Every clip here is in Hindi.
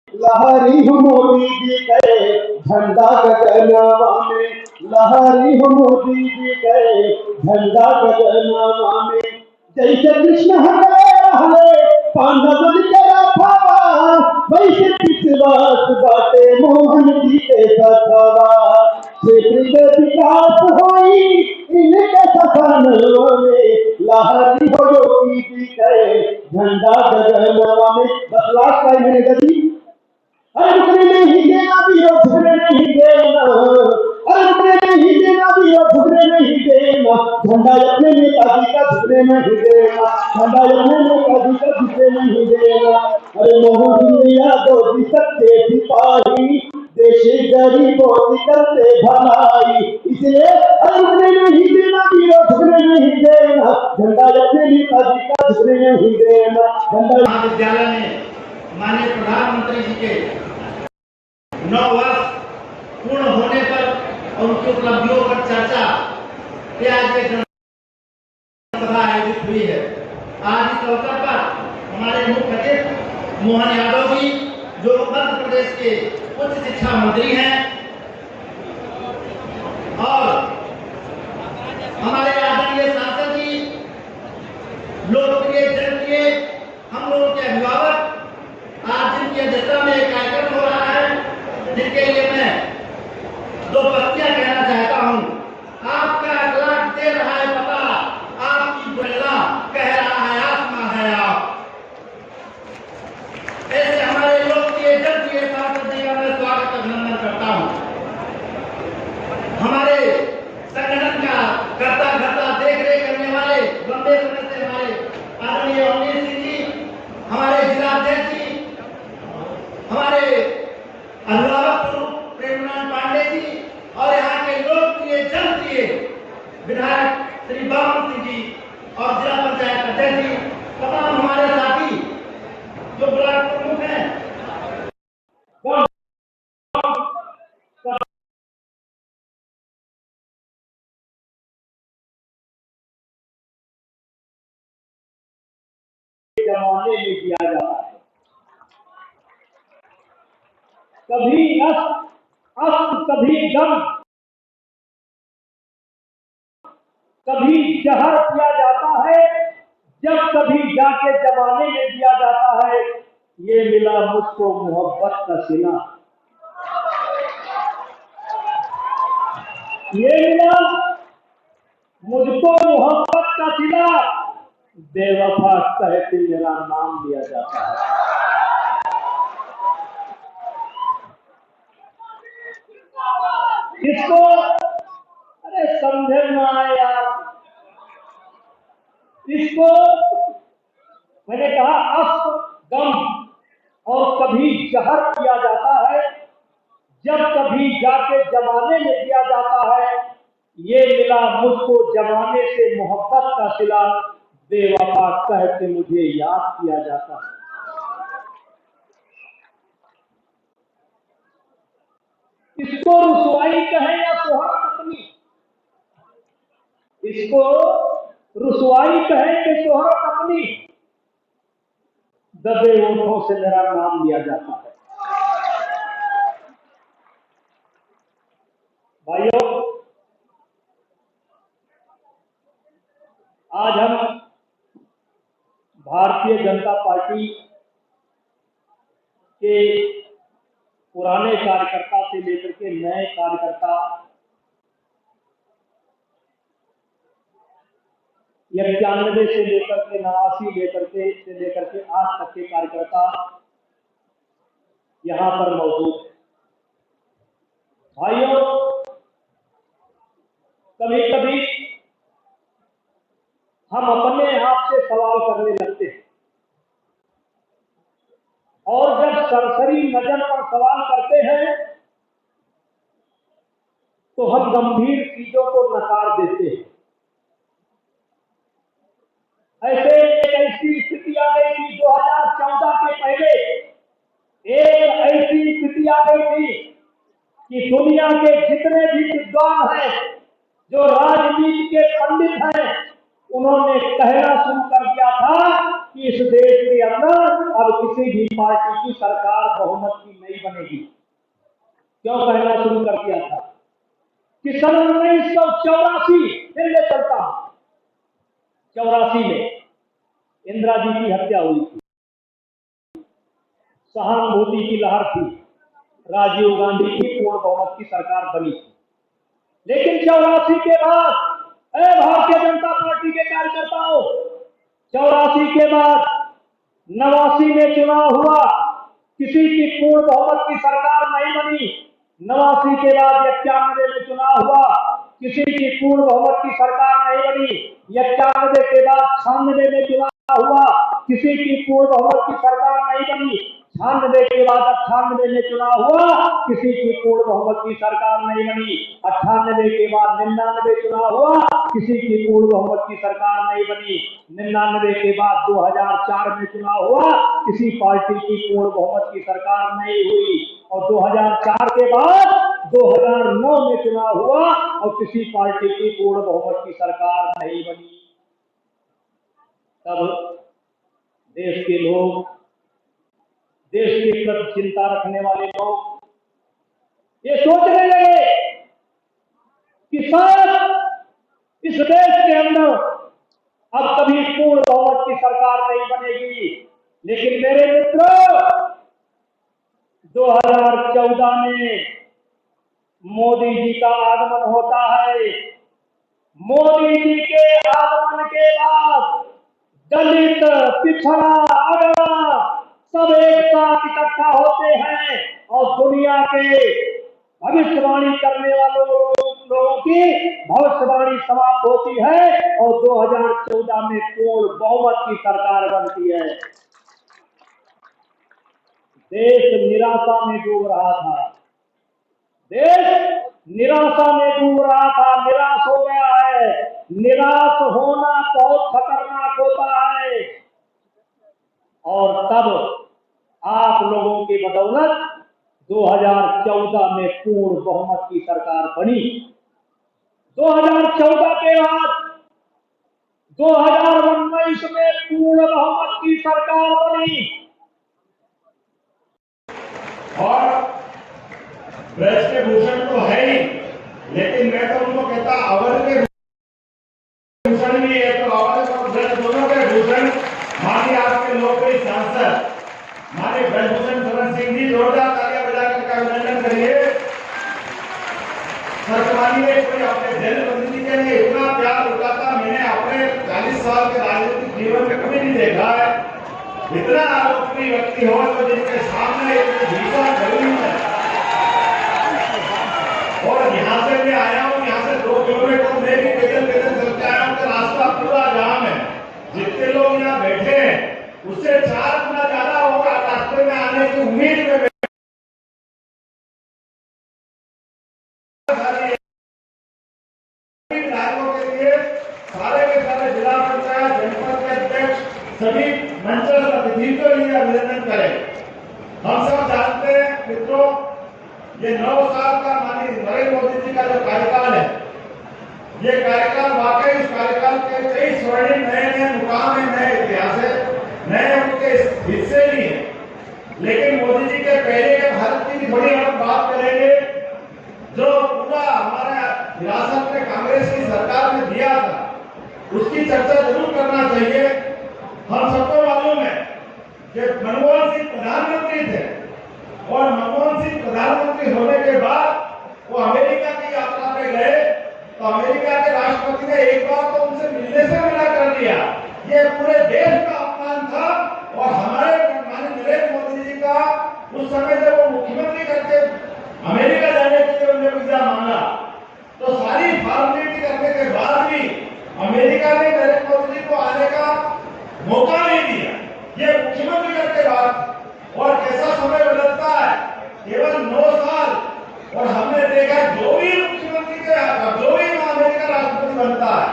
लहरी हो मोदी जी के झंडा गगनवा में, लहरी हो मोदी जी के झंडा गगनवा में। जैसे कृष्ण हरे पांडव के रखवा, वैसे विश्वास बाटे मोहन जी के सखवा। क्षेत्र विकास होई इनके सपनवा में, लहरी हो योगी जी के झंडा गगनवा में। बस लास्ट लाइन मैंने गति, अरे रुकने नहीं देना भी और झुकने नहीं देना, अरे रुकने नहीं देना भी और झुकने नहीं देना। झंडा अपने नेताजी का झुकने नहीं देना, झंडा अपने नेताजी का झुकने नहीं देना। अरे मोहन सिंह यादव जी सच्चे सिपाही, देश गरीबों की करते भलाई। इसलिए अरे रुकने नहीं देना भी और झुकने नहीं देना, झंडा अपने नेताजी का झुकने नहीं देना। झंडा महाविद्यालय में माननीय प्रधानमंत्री जी के 9 वर्ष पूर्ण होने पर और उनकी उपलब्धियों पर चर्चा के आज एक सभा आयोजित हुई है। आज इस अवसर पर हमारे मुख्य अतिथि मोहन यादव जी, जो मध्य प्रदेश के उच्च शिक्षा मंत्री हैं, और हमारे आदरणीय सांसद जी, लोकप्रिय जनप्रिय हम लोगों के अभिभावक, आज जिनकी अध्यक्षता में एक कार्यक्रम हो रहा है, जिनके लिए मैं 2 पंक्तियां कहना चाहता हूं। आपका अखलाक दे रहा है पता, आपकी बुल्ला कह रहा है आसमां है आप। ऐसे हमारे लोकप्रिय जनप्रिय सांसद जी का मैं स्वागत अभिनंदन करता हूं। हमारे संगठन का करता धरता देख रेख करने वाले लंबे समय से हमारे आदरणीय अमरीश सिंह जी, हमारे जिलाध्यक्ष जी, हमारे अभिभावक स्वरूप प्रेमनाथ पांडे जी, और यहाँ के लोकप्रिय जनप्रिय विधायक श्री बामन सिंह जी और जिला पंचायत अध्यक्ष जी, तमाम हमारे साथी जो ब्लॉक प्रमुख हैं, जमाने में किया जाता है। कभी अस्त कभी गम, कभी जहर किया जाता है, जब कभी जाके जमाने में दिया जाता है। ये मिला मुझको मोहब्बत का सिला, ये मिला मुझको मोहब्बत का सिला, बेवफा कह के मेरा नाम लिया जाता है। इसको अरे समझे ना यार, इसको मैंने कहा अस्त गम और कभी जहर किया जाता है, जब कभी जाके जमाने में दिया जाता है। ये मिला मुझको जमाने से मोहब्बत का सिला, बेवफा कह के मुझे याद किया जाता है। इसको रुसवाई कहें या शोहरत अपनी, इसको रुसवाई कहें कि शोहरत अपनी, दबे ओठों से मेरा नाम लिया जाता है। भाइयों, आज हम भारतीय जनता पार्टी के पुराने कार्यकर्ता से लेकर के नए कार्यकर्ता, 91 से लेकर के 89 से लेकर के आज तक के कार्यकर्ता यहां पर मौजूद है। भाइयों, कभी कभी हम अपने आप से सवाल करने लगते हैं, और जब सरसरी नजर पर सवाल करते हैं तो हम गंभीर चीजों को नकार देते हैं। ऐसी स्थिति आ गई थी 2014 के पहले, एक ऐसी स्थिति आ गई थी कि दुनिया के जितने भी विद्वान हैं, जो राजनीति के पंडित हैं, उन्होंने कहना शुरू कर दिया था कि इस देश के अंदर अब किसी भी पार्टी की सरकार बहुमत की नहीं बनेगी। क्यों कहना शुरू कर दिया था कि सन 1984 फिर ले चलता हूं, 84 में इंदिरा जी की हत्या हुई थी, सहानुभूति की लहर थी, राजीव गांधी की पूर्ण बहुमत की सरकार बनी थी। लेकिन 84 के बाद भारतीय जनता पार्टी के कार्यकर्ताओं, 84 के बाद 89 में चुनाव हुआ, किसी की पूर्ण बहुमत की सरकार नहीं बनी। 89 के बाद 91 में चुनाव हुआ, किसी की पूर्ण बहुमत की सरकार नहीं बनी। 91 के बाद 96 में चुनाव हुआ, किसी की पूर्ण बहुमत की सरकार नहीं बनी। 96 के बाद 98 में चुनाव हुआ, किसी की पूर्ण बहुमत की सरकार नहीं बनी। 98 के बाद 99 चुनाव हुआ, किसी की पूर्ण बहुमत की सरकार नहीं बनी। 99 के बाद 2004 में चुनाव हुआ, किसी पार्टी की पूर्ण बहुमत की सरकार नहीं हुई। और 2004 के बाद 2009 में चुनाव हुआ और किसी पार्टी की पूर्ण बहुमत की सरकार नहीं बनी। तब देश के लोग, देश के प्रति चिंता रखने वाले लोग ये सोचने लगे कि शायद इस देश के अंदर अब कभी पूर्ण बहुमत की सरकार नहीं बनेगी। लेकिन मेरे मित्रों, 2014 में मोदी जी का आगमन होता है। मोदी जी के आगमन के बाद दलित, पिछड़ा, अगड़ा सब एक साथ इकट्ठा होते हैं और दुनिया के भविष्यवाणी करने वालों लोगों की भविष्यवाणी समाप्त होती है और 2014 में पूर्ण बहुमत की सरकार बनती है। देश निराशा में डूब रहा था, देश निराशा में डूब रहा था, निराश हो गया है। निराश होना बहुत खतरनाक होता है। और तब आप लोगों की बदौलत 2014 में पूर्ण बहुमत की सरकार बनी। 2014 के बाद 2019 में पूर्ण बहुमत की सरकार बनी। और ब्रज के भूषण तो है ही, लेकिन मैं तो उनको कहता अवर के भूषण भी है। तो अवर और ब्रज दोनों के भूषण माननीय आपके लोकप्रिय सांसद माननीय ब्रजभूषण शरण सिंह जी, जोरदार तालियां बजाकर का अभिनंदन करिए। सरकारी ने कोई अपने जनप्रतिनिधि के लिए इतना प्यार लुटाता मैंने अपने 40 साल के राजनीतिक जीवन में कभी नहीं देखा है। इतना लोकप्रिय व्यक्ति हो तो जिनके सामने इतनी भीषण गर्मी है। और यहाँ से मैं आया हूँ, यहाँ से 2 किलोमीटर में भी पैदल चल के आया हूँ तो रास्ता पूरा जाम है। जितने लोग यहाँ बैठे हैं उससे 4 गुना ज्यादा होगा रास्ते में आने की उम्मीद में। विधायकों के लिए सारे के सारे जिला पंचायत, जनपद के अध्यक्ष, सभी मंचस्थ अतिथि के लिए अभिनंदन करें। हम सब जानते हैं मित्रों, ये 9 साल का माननीय नरेंद्र मोदी जी का जो कार्यकाल है, ये कार्यकाल वाकई इस कार्यकाल के कई स्वर्णिम नए मुकाम है, नए इतिहास है, नए उनके हिस्से भी हैं। लेकिन मोदी जी के पहले के भारत की भी थोड़ी हम बात करेंगे। जो पूरा हमारा विरासत में कांग्रेस की सरकार ने दिया था, उसकी चर्चा जरूर करना चाहिए। हम सबको मालूम है कि मनमोहन सिंह प्रधानमंत्री थे और मनमोहन सिंह प्रधानमंत्री होने के बाद वो अमेरिका की यात्रा पे गए तो अमेरिका के राष्ट्रपति ने एक बार तो उनसे मिलने से मना कर दिया। ये पूरे देश का अपमान था। और हमारे माननीय नरेंद्र मोदी जी का उस समय जब वो मुख्यमंत्री करके अमेरिका जाने के लिए उन्होंने वीजा मांगा तो सारी फॉर्मेलिटी करने के बाद भी अमेरिका ने नरेंद्र मोदी जी को आने का मौका नहीं दिया। ये मुख्यमंत्री करके बाद और कैसा समय बदलता है, केवल 9 साल। और हमने देखा जो भी मुख्यमंत्री के जो भी अमेरिका राष्ट्रपति बनता है,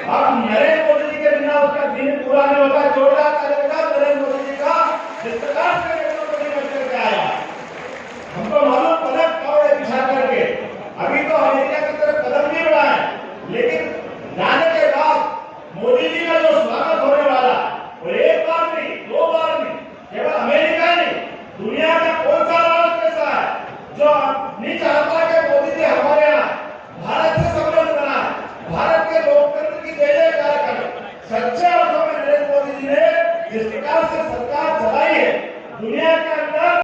अब नरेंद्र मोदी जी के बिना उसका दिन पूरा नहीं होता। जोरदार करेगा नरेंद्र मोदी जी का जिस प्रकार से नरेंद्र मोदी बनकर के आया, हमको मालूम पलक पाओ दिशा करके अभी तो अमेरिका की तरफ कदम नहीं बढ़ाए, लेकिन जाने के बाद मोदी जी का जो स्वागत होने वाला और सच्चे अर्थों में नरेंद्र मोदी जी ने जिस प्रकार से सरकार चलाई है दुनिया के अंदर